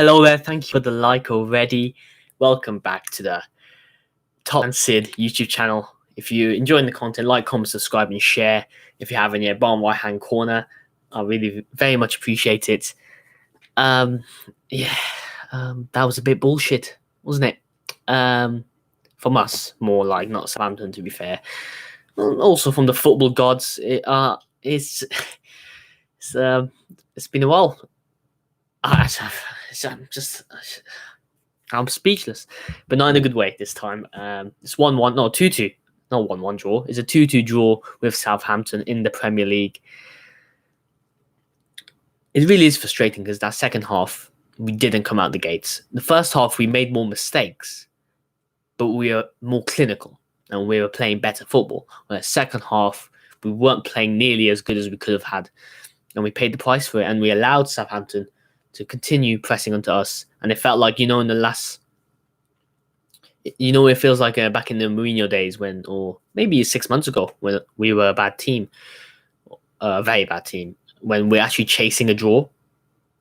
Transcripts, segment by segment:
Hello there, thank you for the like already. Welcome back to the Top and Sid YouTube channel. If you're enjoying the content, like, comment, subscribe, and share. If you haven't yet, bottom right hand corner, I really very much appreciate it. That was a bit bullshit, wasn't it? From us, more like, not Southampton, to be fair. Also from the football gods, it's been a while. I'm speechless, but not in a good way this time. It's 1-1, no 2-2, not 1-1 draw. It's a 2-2 draw with Southampton in the Premier League. It really is frustrating because that second half we didn't come out the gates. The first half we made more mistakes, but we were more clinical and we were playing better football. Where the second half we weren't playing nearly as good as we could have had, and we paid the price for it. And we allowed Southampton to continue pressing onto us. And it felt like, in the last, it feels like back in the Mourinho days when, or maybe 6 months ago, when we were a bad team, a very bad team, when we're actually chasing a draw.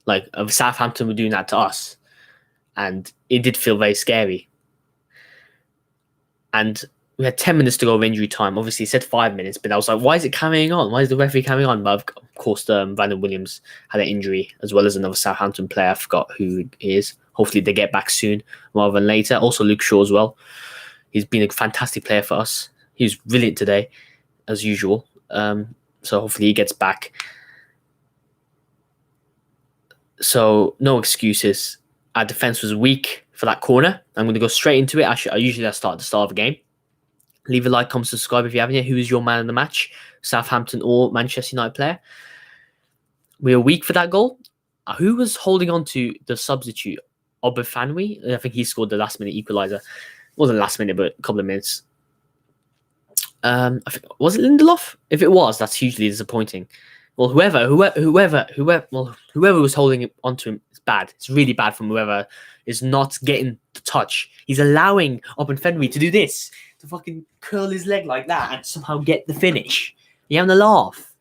Like Southampton were doing that to us. And it did feel very scary. And we had 10 minutes to go of injury time. Obviously, it said 5 minutes, but I was like, why is it carrying on? Why is the referee carrying on? But of course, Brandon Williams had an injury, as well as another Southampton player. I forgot who he is. Hopefully, they get back soon rather than later. Also, Luke Shaw as well. He's been a fantastic player for us. He was brilliant today, as usual. So hopefully, he gets back. So, no excuses. Our defense was weak for that corner. I'm going to go straight into it. I usually start at the start of a game. Leave a like, comment, subscribe if you haven't yet. Who is your man of the match? Southampton or Manchester United player? We were weak for that goal. Who was holding on to the substitute? Obafanwi? I think he scored the last minute equaliser. It wasn't last minute, but a couple of minutes. I think, was it Lindelof? If it was, that's hugely disappointing. Well, whoever was holding onto him, it's bad. It's really bad from whoever is not getting the touch. He's allowing Obafanwi to do this, to fucking curl his leg like that and somehow get the finish. You're having a laugh.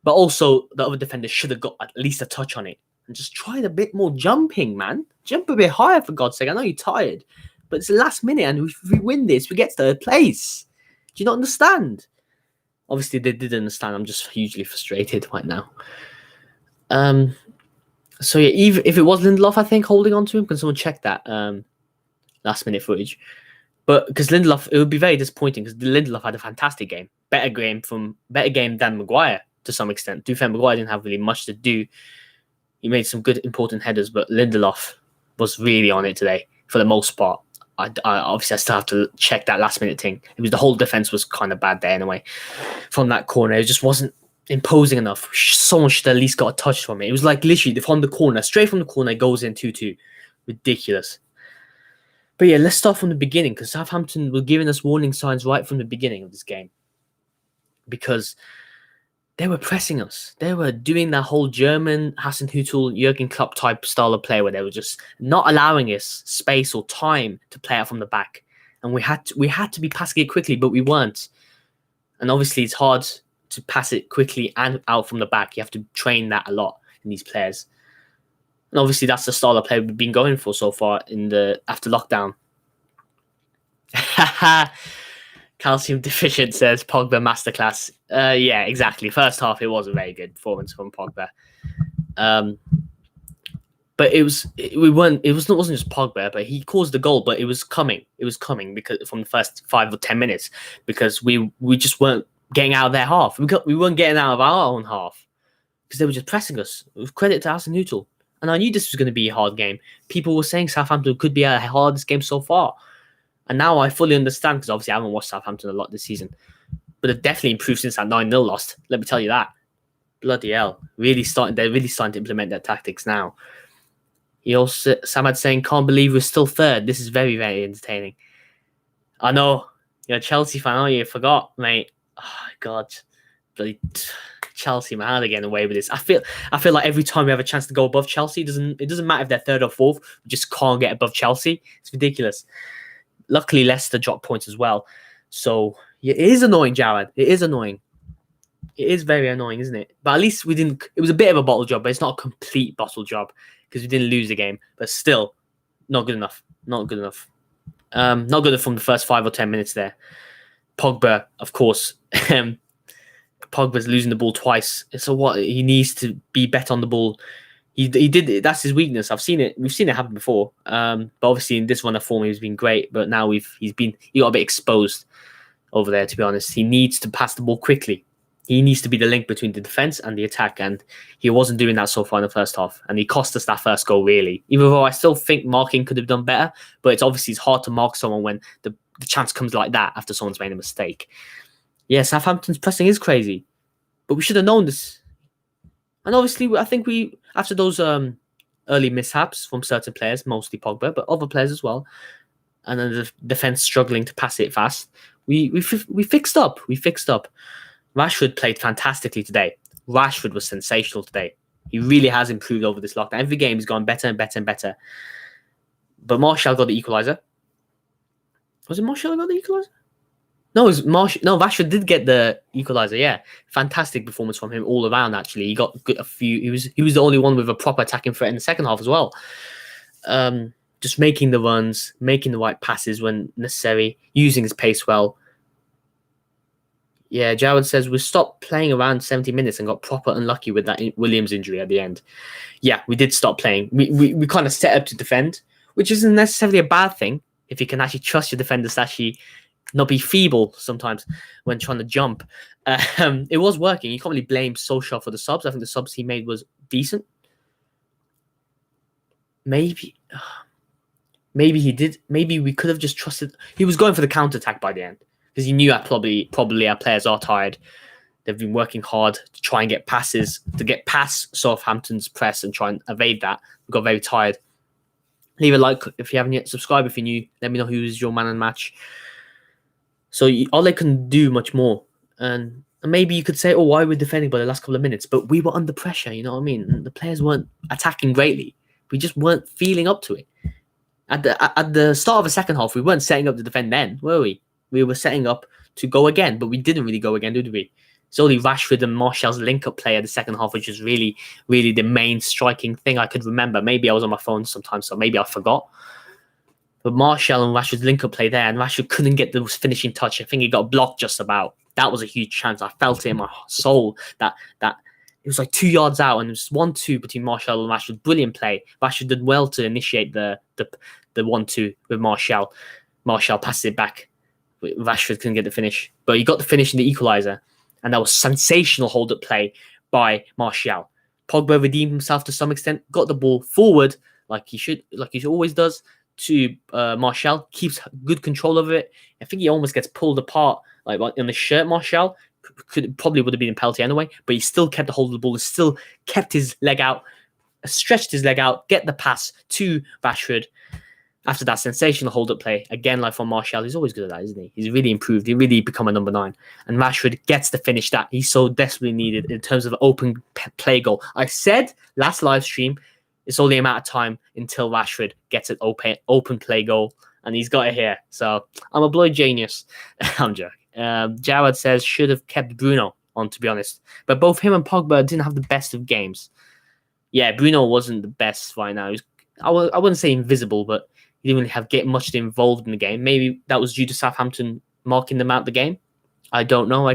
But also, the other defender should have got at least a touch on it. And just tried a bit more jumping, man. Jump a bit higher, for God's sake. I know you're tired. But it's the last minute, and if we win this, we get third place. Do you not understand? Obviously, they did understand. I'm just hugely frustrated right now. So, yeah, even if it was Lindelof, I think, holding on to him. Can someone check that last minute footage? But because Lindelof, it would be very disappointing because Lindelof had a fantastic game. Better game than Maguire to some extent. To be fair, Maguire didn't have really much to do. He made some good, important headers, but Lindelof was really on it today for the most part. Obviously, I still have to check that last minute thing. It was the whole defense was kind of bad there anyway. From that corner, it just wasn't imposing enough. Someone should at least got a touch from it. It was like literally from the corner, straight from the corner, it goes in 2-2. Ridiculous. But yeah, let's start from the beginning because Southampton were giving us warning signs right from the beginning of this game. Because they were pressing us. They were doing that whole German Hasenhüttl, Jurgen Klopp type style of play where they were just not allowing us space or time to play out from the back. And we had to be passing it quickly, but we weren't. And obviously it's hard to pass it quickly and out from the back. You have to train that a lot in these players. And obviously that's the style of play we've been going for so far after lockdown. Calcium deficient, says Pogba masterclass. Yeah, exactly. First half, it was a very good performance from Pogba. But it wasn't just Pogba, but he caused the goal, but it was coming. It was coming because from the first 5 or 10 minutes, because we just weren't getting out of their half. We weren't getting out of our own half because they were just pressing us. With credit to Hasenhüttl. And I knew this was going to be a hard game. People were saying Southampton could be our hardest game so far. And now I fully understand because obviously I haven't watched Southampton a lot this season. But they've definitely improved since that 9-0 loss. Let me tell you that. Bloody hell. They're really starting to implement their tactics now. Samad saying, can't believe we're still third. This is very, very entertaining. I know. You're a Chelsea fan, aren't you? Forgot, mate. Oh, God. Bloody Chelsea, man. How are they getting away with this? I feel like every time we have a chance to go above Chelsea, it doesn't matter if they're third or fourth. We just can't get above Chelsea. It's ridiculous. Luckily, Leicester dropped points as well. So, yeah, it is annoying, Jared. It is annoying. It is very annoying, isn't it? But at least we didn't. It was a bit of a bottle job, but it's not a complete bottle job because we didn't lose the game. But still, not good enough. Not good enough. Not good enough from the first 5 or 10 minutes there. Pogba, of course. Pogba's losing the ball twice. So what? He needs to be better on the ball. He did. That's his weakness. I've seen it. We've seen it happen before. But obviously in this run of form, he's been great. But now he got a bit exposed over there. To be honest, he needs to pass the ball quickly. He needs to be the link between the defense and the attack, and he wasn't doing that so far in the first half. And he cost us that first goal, really. Even though I still think marking could have done better, but it's hard to mark someone when the chance comes like that after someone's made a mistake. Yeah, Southampton's pressing is crazy, but we should have known this. And obviously, I think after those early mishaps from certain players, mostly Pogba, but other players as well, and then the defense struggling to pass it fast, we fixed up. We fixed up. Rashford played fantastically today. Rashford was sensational today. He really has improved over this lockdown. Every game he's gone better and better and better. But Martial got the equaliser. Was it Martial who got the equaliser? No, it was Martial. No, Rashford did get the equaliser. Yeah, fantastic performance from him all around. Actually, he got a few. He was the only one with a proper attacking threat in the second half as well. Just making the runs, making the right passes when necessary, using his pace well. Yeah, Jared says we stopped playing around 70 minutes and got proper unlucky with that Williams injury at the end. Yeah, we did stop playing. We kind of set up to defend, which isn't necessarily a bad thing if you can actually trust your defenders to actually not be feeble sometimes when trying to jump. It was working. You can't really blame Solskjaer for the subs. I think the subs he made was decent. Maybe he did. Maybe we could have just trusted. He was going for the counter-attack by the end. Because he knew that probably our players are tired. They've been working hard to try and get passes, to get past Southampton's press and try and evade that. We got very tired. Leave a like if you haven't yet. Subscribe if you're new. Let me know who's your man in the match. So all they can do much more. And maybe you could say, oh, why we're defending by the last couple of minutes? But we were under pressure, you know what I mean? The players weren't attacking greatly. We just weren't feeling up to it. At the start of the second half, we weren't setting up to defend then, were we? We were setting up to go again, but we didn't really go again, did we? It's only Rashford and Martial's link-up play at the second half, which is really, really the main striking thing I could remember. Maybe I was on my phone sometimes, so maybe I forgot. But Martial and Rashford's link-up play there, and Rashford couldn't get the finishing touch. I think he got blocked just about. That was a huge chance. I felt it in my soul that it was like 2 yards out, and it was 1-2 between Martial and Rashford. Brilliant play. Rashford did well to initiate the 1-2 with Martial. Martial passed it back. Rashford couldn't get the finish, but he got the finish in the equaliser, and that was sensational hold-up play by Martial. Pogba redeemed himself to some extent, got the ball forward like he always does to Martial, keeps good control of it. I think he almost gets pulled apart like in the shirt. Martial probably would have been a penalty anyway, but he still kept the hold of the ball, still kept his leg out, stretched his leg out, get the pass to Rashford. After that sensational hold-up play, again, like from Martial, he's always good at that, isn't he? He's really improved. He really become a number 9. And Rashford gets the finish that he so desperately needed in terms of an open play goal. I said last live stream, it's only a matter of time until Rashford gets an open play goal, and he's got it here. So I'm a bloody genius. I'm joking. Jared says should have kept Bruno on, to be honest. But both him and Pogba didn't have the best of games. Yeah, Bruno wasn't the best right now. I wouldn't say invisible, but he didn't really get much involved in the game. Maybe that was due to Southampton marking them out the game. I don't know. I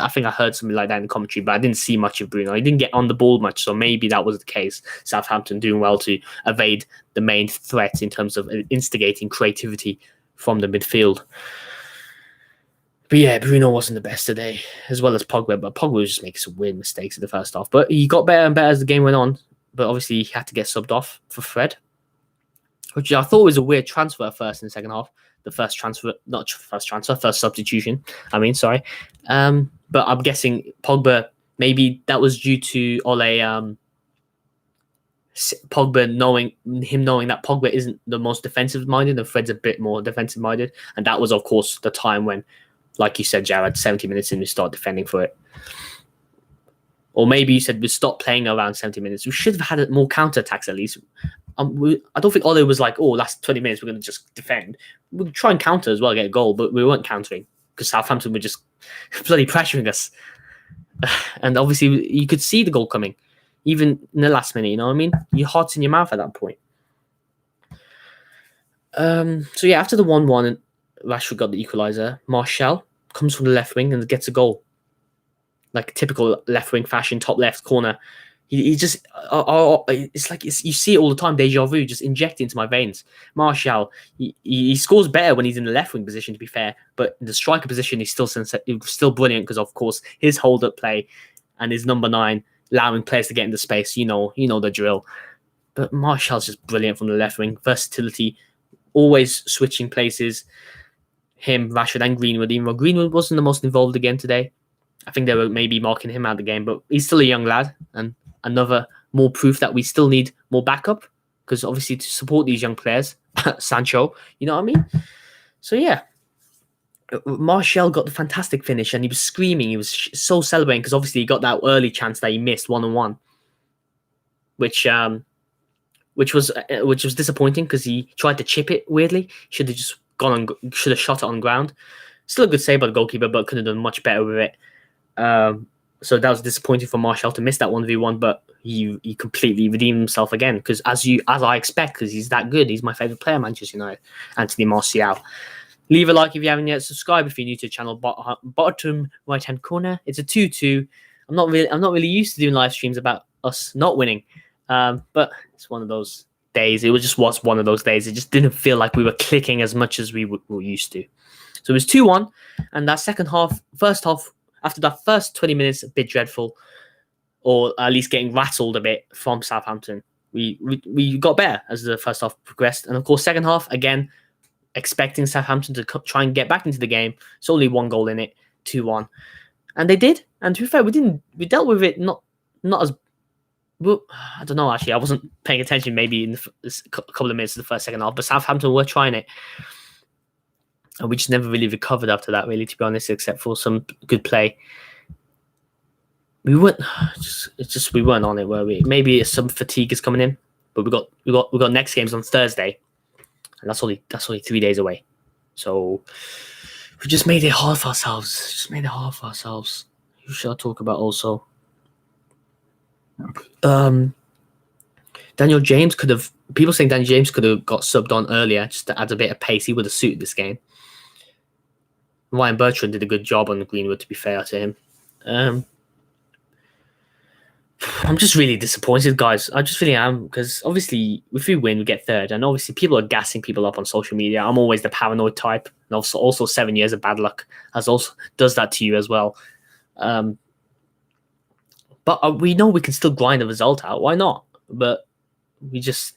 think I heard something like that in the commentary, but I didn't see much of Bruno. He didn't get on the ball much, so maybe that was the case. Southampton doing well to evade the main threat in terms of instigating creativity from the midfield. But yeah, Bruno wasn't the best today, as well as Pogba. But Pogba was just making some weird mistakes in the first half. But he got better and better as the game went on. But obviously, he had to get subbed off for Fred, which I thought was a weird transfer first in the second half. The first substitution. But I'm guessing Pogba, maybe that was due to Ole, Pogba knowing that Pogba isn't the most defensive minded and Fred's a bit more defensive minded. And that was, of course, the time when, like you said, Jared, 70 minutes in, we start defending for it. Or maybe you said we stopped playing around 70 minutes. We should have had more counter-attacks at least. I don't think Ole was like, last 20 minutes, we're going to just defend. We'll try and counter as well, get a goal, but we weren't countering because Southampton were just bloody pressuring us. And obviously, you could see the goal coming, even in the last minute. You know what I mean? Your heart's in your mouth at that point. So yeah, after the 1-1, Rashford got the equaliser. Martial comes from the left wing and gets a goal, like typical left wing fashion, top left corner. He just, it's like you see it all the time. Deja vu, just injected into my veins. Martial, he scores better when he's in the left wing position, to be fair, but in the striker position, he's still brilliant because, of course, his hold up play and his number 9 allowing players to get into space. You know the drill. But Martial's just brilliant from the left wing, versatility, always switching places. Him, Rashford, and Greenwood. Even though Greenwood wasn't the most involved again today, I think they were maybe marking him out of the game, but he's still a young lad, and another more proof that we still need more backup, because obviously to support these young players, Sancho, you know what I mean? So yeah, Martial got the fantastic finish, and he was screaming. He was so celebrating because obviously he got that early chance that he missed 1-on-1, which was disappointing because he tried to chip it weirdly. Should have just should have shot it on ground. Still a good save by the goalkeeper, but could have done much better with it. So that was disappointing for Martial to miss that 1v1, but he completely redeemed himself again, because as I expect, because he's that good. He's my favourite player, Manchester United, Anthony Martial. Leave a like if you haven't yet. Subscribe if you're new to the channel. Bottom right hand corner. It's a 2-2. I'm not really used to doing live streams about us not winning, but it's one of those days. It was one of those days. It just didn't feel like we were clicking as much as we were used to. So it was 2-1, and that first half, after that first 20 minutes, a bit dreadful, or at least getting rattled a bit from Southampton. We got better as the first half progressed, and of course, second half again, expecting Southampton to try and get back into the game. It's only 1 goal in it, 2-1, and they did. And to be fair, we dealt with it not as well. I don't know, actually, I wasn't paying attention maybe in the couple of minutes of the second half, but Southampton were trying it. And we just never really recovered after that, really, to be honest, except for some good play. We weren't we weren't on it, were we? Maybe some fatigue is coming in, but we got next games on Thursday, and that's only 3 days away. So we just made it hard for ourselves. Who should I talk about also? Daniel James people saying Daniel James could have got subbed on earlier just to add a bit of pace. He would have suited this game. Ryan Bertrand did a good job on Greenwood, to be fair to him. I'm just really disappointed, guys. I just really am, because obviously if we win, we get third, and obviously people are gassing people up on social media. I'm always the paranoid type, and also 7 years of bad luck does that to you as well. But we know we can still grind the result out. Why not? But we just.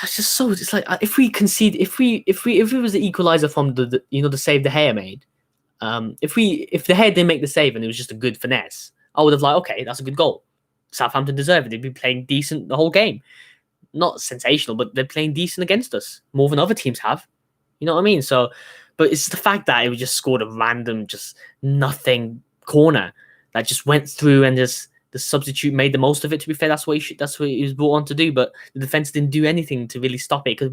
It's like if we concede, if it was the equalizer from the save De Gea made, if De Gea didn't make the save and it was just a good finesse, I would have okay, that's a good goal. Southampton deserve it. They've been playing decent the whole game, not sensational, but they're playing decent against us more than other teams have. You know what I mean? So, but it's the fact that it just scored a random, just nothing corner that just went through, and just the substitute made the most of it. To be fair, that's what he was brought on to do. But the defense didn't do anything to really stop it, because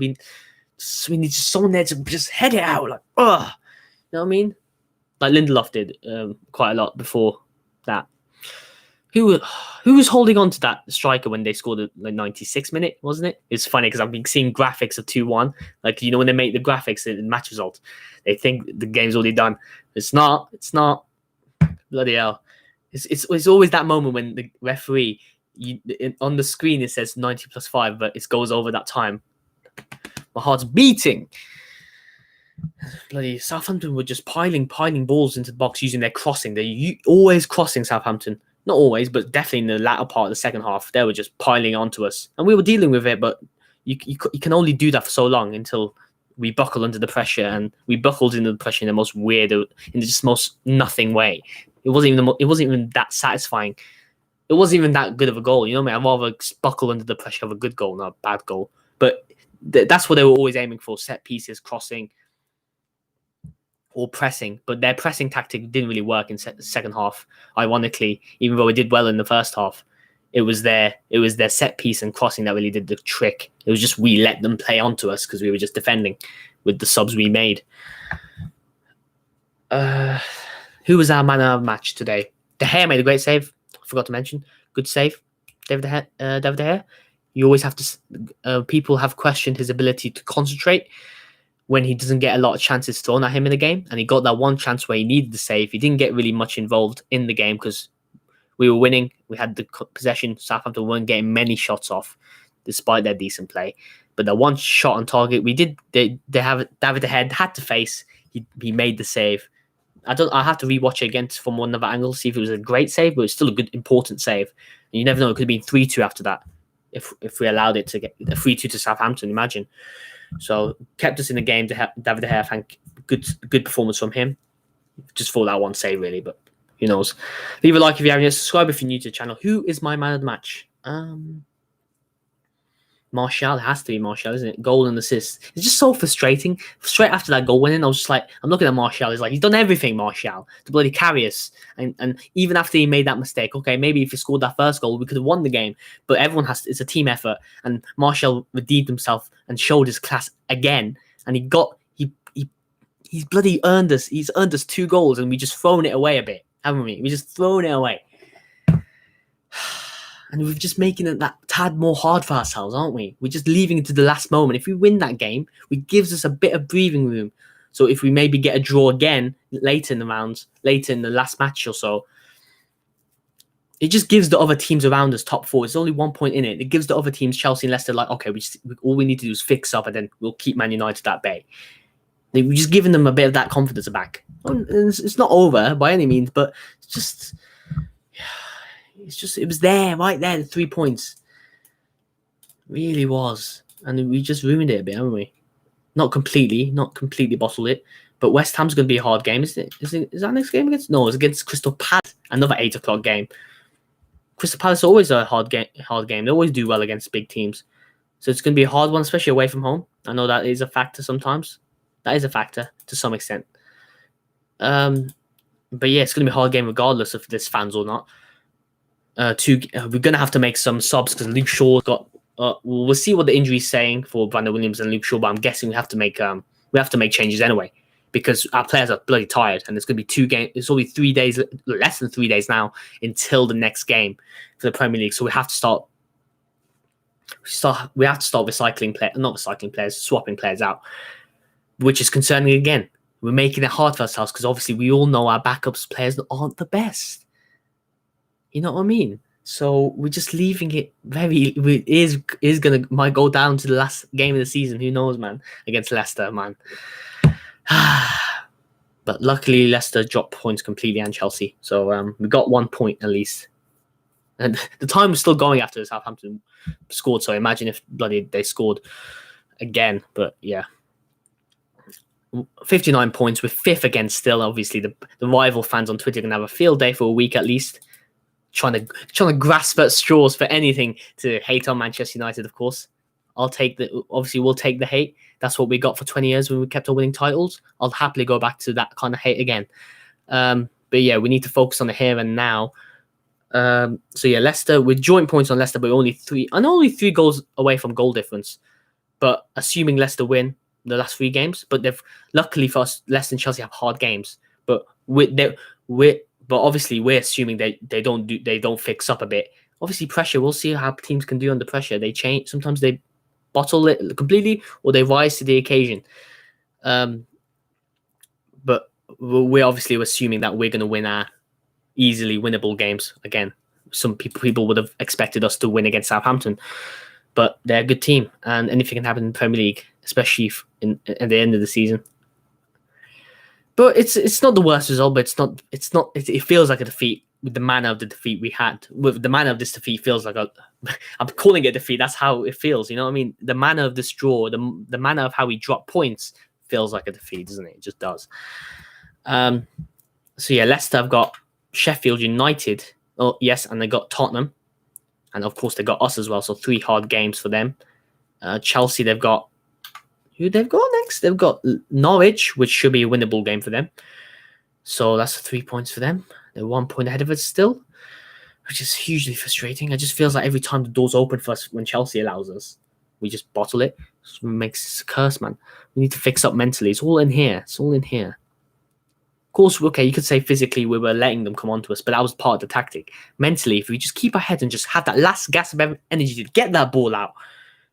we need someone there to just head it out. Like, you know what I mean? Like Lindelof did quite a lot before that. Who was holding on to that striker when they scored the 96th minute, wasn't it? It's funny because I've been seeing graphics of 2-1. Like, when they make the graphics in match result, they think the game's already done. It's not. Bloody hell. It's always that moment when the referee, on the screen it says 90+5, but it goes over that time. My heart's beating. Bloody Southampton were just piling balls into the box using their crossing. They're always crossing, Southampton. Not always, but definitely in the latter part of the second half, they were just piling onto us. And we were dealing with it, but you can only do that for so long until we buckle under the pressure. And we buckled under the pressure in the most weird, in the just most nothing way. It wasn't even that satisfying. It wasn't even that good of a goal. You know what I mean? I'd rather buckle under the pressure of a good goal, not a bad goal. But that's what they were always aiming for: set pieces, crossing, or pressing. But their pressing tactic didn't really work in the second half. Ironically, even though it did well in the first half, it was their set piece and crossing that really did the trick. It was just we let them play onto us because we were just defending with the subs we made. Who was our man of the match today? De Gea made a great save. I forgot to mention. Good save. David De Gea. You always have to... people have questioned his ability to concentrate when he doesn't get a lot of chances thrown at him in the game. And he got that one chance where he needed the save. He didn't get really much involved in the game because we were winning. We had the possession. Southampton weren't getting many shots off despite their decent play. But the one shot on target, they have David De Gea had to face. He made the save. I have to rewatch it again from another angle, see if it was a great save, but it's still a good, important save. And you never know; it could have been 3-2 after that if we allowed it to get a 3-2 to Southampton. Imagine. So kept us in the game. David De Gea, I think good performance from him. Just for that one save, really. But who knows? Leave a like if you haven't yet. Subscribe if you're new to the channel. Who is my man of the match? Martial. It has to be Martial, isn't it? Goal and assist. It's just so frustrating. Straight after that goal winning, I was just like, I'm looking at Martial. He's like, he's done everything, Martial, to bloody carry us. And even after he made that mistake, okay, maybe if he scored that first goal, we could have won the game. But everyone it's a team effort. And Martial redeemed himself and showed his class again. And he's bloody earned us. He's earned us 2 goals, and we just thrown it away a bit, haven't we? We just thrown it away. And we're just making it that tad more hard for ourselves, aren't we? We're just leaving it to the last moment. If we win that game, it gives us a bit of breathing room. So if we maybe get a draw again later in the rounds, later in the last match or so, it just gives the other teams around us top 4. There's only 1 point in it. It gives the other teams, Chelsea and Leicester, like, okay, all we need to do is fix up and then we'll keep Man United at bay. We're just giving them a bit of that confidence back. It's not over by any means, but it's just... it was there, right there, the 3 points. It really was. And we just ruined it a bit, haven't we? Not completely bottled it. But West Ham's going to be a hard game, isn't it? Is that next game against? No, it's against Crystal Palace. Another 8 o'clock game. Crystal Palace is always a hard game. They always do well against big teams. So it's going to be a hard one, especially away from home. I know that is a factor sometimes. That is a factor to some extent. But yeah, it's going to be a hard game regardless if there's fans or not. We're going to have to make some subs because Luke Shaw got... we'll see what the injury is saying for Brandon Williams and Luke Shaw, but I'm guessing we have to make changes anyway because our players are bloody tired, and it's going to be 2 games. It's only 3 days, less than 3 days now until the next game for the Premier League. So we have to start swapping players out, which is concerning again. We're making it hard for ourselves because obviously we all know our backups players aren't the best. You know what I mean? So we're just leaving it might go down to the last game of the season. Who knows, man? Against Leicester, man. But luckily, Leicester dropped points completely and Chelsea. So we got 1 point at least. And the time was still going after Southampton scored. So imagine if they scored again. But yeah. 59 points. We're 5th again still. Obviously, the rival fans on Twitter are going to have a field day for a week at least. Trying to grasp at straws for anything to hate on Manchester United, of course. We'll take the hate. That's what we got for 20 years when we kept on winning titles. I'll happily go back to that kind of hate again. But yeah, we need to focus on the here and now. So yeah, Leicester, with joint points on Leicester, but only 3 goals away from goal difference. But assuming Leicester win the last 3 games, but luckily for us, Leicester and Chelsea have hard games. But obviously we're assuming they don't fix up a bit. Obviously pressure, we'll see how teams can do under pressure. They change. Sometimes they bottle it completely or they rise to the occasion. But we're assuming that we're going to win our easily winnable games. Again, some people would have expected us to win against Southampton, but they're a good team and anything can happen in the Premier League, especially at the end of the season. But it's not the worst result, but it feels like a defeat with the manner of the defeat we had. With the manner of this defeat feels like I'm calling it a defeat. That's how it feels. You know what I mean? The manner of this draw, the manner of how we drop points feels like a defeat, doesn't it? It just does. So yeah, Leicester have got Sheffield United. Oh yes, and they got Tottenham, and of course they got us as well. So 3 hard games for them. Chelsea, they've got. Who they've got next? They've got Norwich, which should be a winnable game for them. So that's 3 points for them. They're 1 point ahead of us still, which is hugely frustrating. It just feels like every time the doors open for us when Chelsea allows us, we just bottle it. It makes us a curse, man. We need to fix up mentally. It's all in here. Of course, okay, you could say physically we were letting them come onto us, but that was part of the tactic. Mentally, if we just keep our heads and just have that last gasp of energy to get that ball out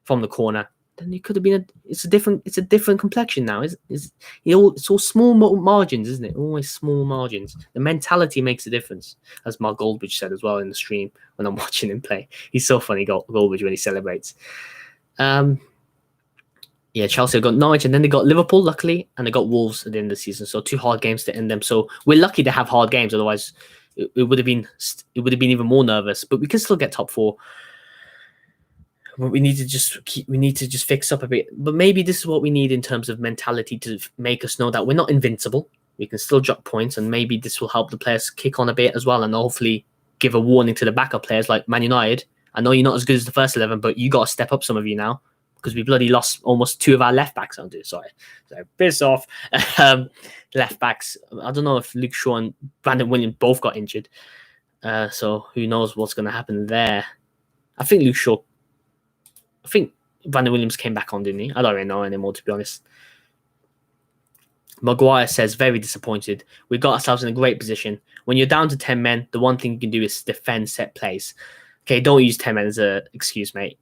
from the corner, then it could have been it's a different complexion now. It's all small margins, isn't it? Always small margins. The mentality makes a difference, as Mark Goldbridge said as well in the stream when I'm watching him play. He's so funny, Goldbridge, when he celebrates. Yeah, Chelsea got Norwich, and then they got Liverpool, luckily, and they got Wolves at the end of the season. So 2 hard games to end them. So we're lucky to have hard games. Otherwise, it would have been even more nervous. But we can still get top 4. But we need to just fix up a bit. But maybe this is what we need in terms of mentality to make us know that we're not invincible. We can still drop points, and maybe this will help the players kick on a bit as well, and hopefully give a warning to the backup players like Man United. I know you're not as good as the first 11, but you got to step up, some of you now. Because we bloody lost almost 2 of our left backs. Sorry, piss off. Left backs. I don't know if Luke Shaw and Brandon Williams both got injured. So who knows what's going to happen there. I think Brandon Williams came back on, didn't he? I don't really know anymore, to be honest. Maguire says, very disappointed. We got ourselves in a great position. When you're down to 10 men, the one thing you can do is defend set plays. Okay, don't use 10 men as an excuse, mate.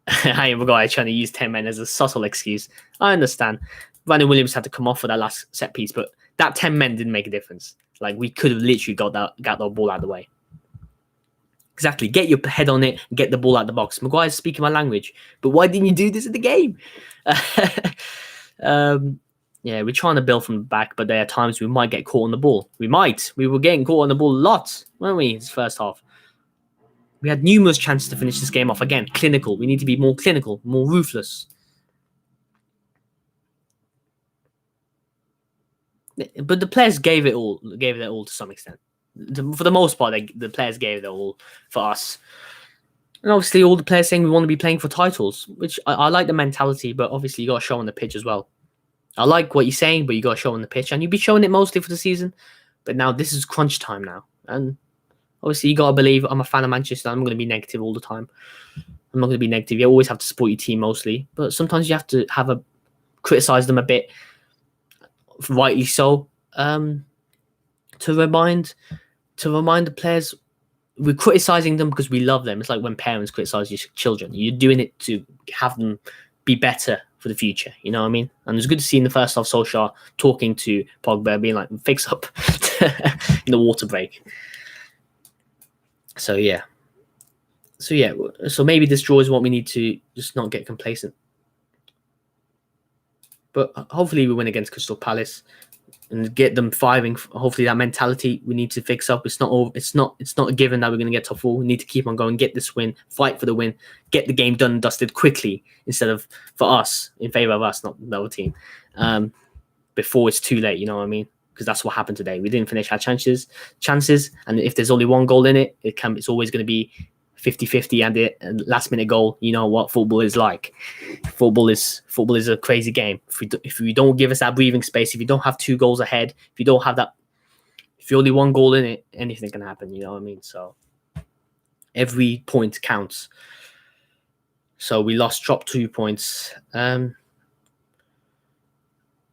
I am a guy trying to use 10 men as a subtle excuse. I understand. Brandon Williams had to come off for that last set piece, but that 10 men didn't make a difference. Like, we could have literally got that ball out of the way. Exactly. Get your head on it and get the ball out of the box. Maguire's speaking my language. But why didn't you do this in the game? Yeah, we're trying to build from the back, but there are times we might get caught on the ball. We were getting caught on the ball a lot, weren't we, this first half? We had numerous chances to finish this game off. Again, clinical. We need to be more clinical, more ruthless. But the players gave it all to some extent. For the most part, the players gave it all for us. And obviously, all the players saying we want to be playing for titles, which I like the mentality, but obviously you got to show on the pitch as well. I like what you're saying, but you got to show on the pitch, and you'll be showing it mostly for the season. But now this is crunch time now, and obviously, you got to believe I'm a fan of Manchester. I'm going to be negative all the time. I'm not going to be negative. You always have to support your team mostly. But sometimes you have to criticize them a bit, rightly so, to remind the players we're criticizing them because we love them. It's like when parents criticize your children. You're doing it to have them be better for the future. You know what I mean? And it's good to see in the first half Solskjaer talking to Pogba, being like, fix up in the water break. So maybe this draw is what we need to just not get complacent. But hopefully we win against Crystal Palace and get them firing. Hopefully that mentality we need to fix up. It's not a given that we're going to get top 4. We need to keep on going, get this win, fight for the win, get the game done and dusted quickly instead of for us, in favor of us, not the other team. Before it's too late, you know what I mean? Because that's what happened today. We didn't finish our chances, and if there's only one goal in it, it's always going to be 50-50 and a last minute goal. You know what football is like. Football is a crazy game. If you don't give us that breathing space, if you don't have 2 goals ahead, if you don't have that, if you're only 1 goal in it, anything can happen. You know what I mean? So every point counts. So we dropped 2 points.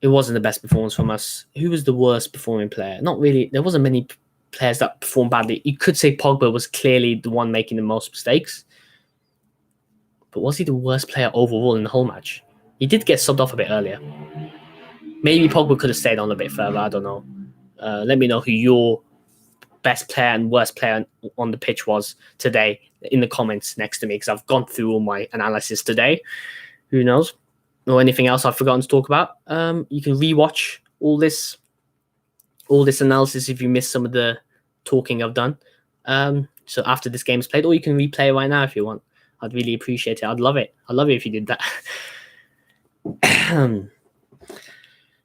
It wasn't the best performance from us. Who was the worst performing player? Not really. There wasn't many players that performed badly. You could say Pogba was clearly the one making the most mistakes. But was he the worst player overall in the whole match? He did get subbed off a bit earlier. Maybe Pogba could have stayed on a bit further. I don't know. Let me know who your best player and worst player on the pitch was today in the comments next to me, because I've gone through all my analysis today. Who knows? Or anything else I've forgotten to talk about. You can rewatch all this analysis if you missed some of the talking I've done. So after this game is played, or you can replay it right now if you want. I'd really appreciate it. I'd love it. I'd love it if you did that.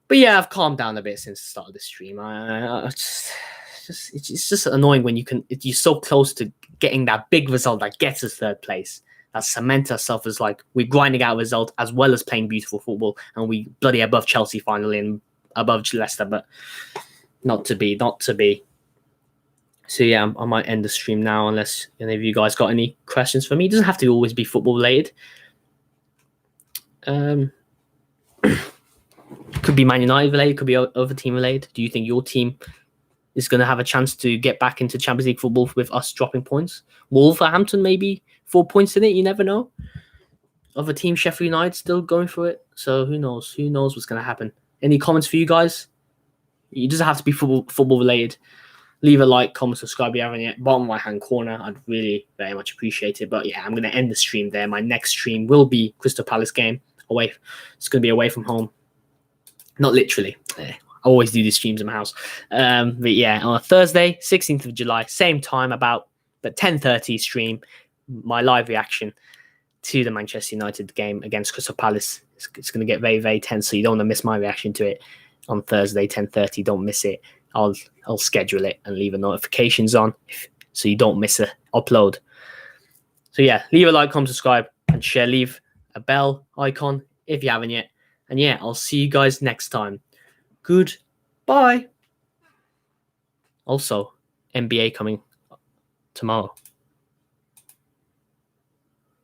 But yeah, I've calmed down a bit since the start of the stream. It's just annoying when you're so close to getting that big result that gets us 3rd place. That cement ourselves as like we're grinding out a result as well as playing beautiful football, and we bloody above Chelsea finally and above Leicester, but not to be. So yeah, I might end the stream now unless any of you guys got any questions for me. It doesn't have to always be football related. Could be Man United related, could be other team related. Do you think your team is going to have a chance to get back into Champions League football with us dropping points? Wolverhampton maybe 4 points in it. You never know. Other team, Sheffield United, still going through it. So who knows? Who knows what's going to happen? Any comments for you guys? It doesn't have to be football related. Leave a like, comment, subscribe if you haven't yet. Bottom right hand corner, I'd really very much appreciate it. But yeah, I'm going to end the stream there. My next stream will be Crystal Palace game away. It's going to be away from home. Not literally. I always do these streams in my house. But yeah, on a Thursday, 16th of July, same time, about the 10:30 stream, my live reaction to the Manchester United game against Crystal Palace. It's going to get very, very tense, so you don't want to miss my reaction to it on Thursday, 10:30. Don't miss it. I'll schedule it and leave the notifications on so you don't miss a upload. So yeah, leave a like, comment, subscribe, and share. Leave a bell icon if you haven't yet. And yeah, I'll see you guys next time. Goodbye. Also, NBA coming tomorrow.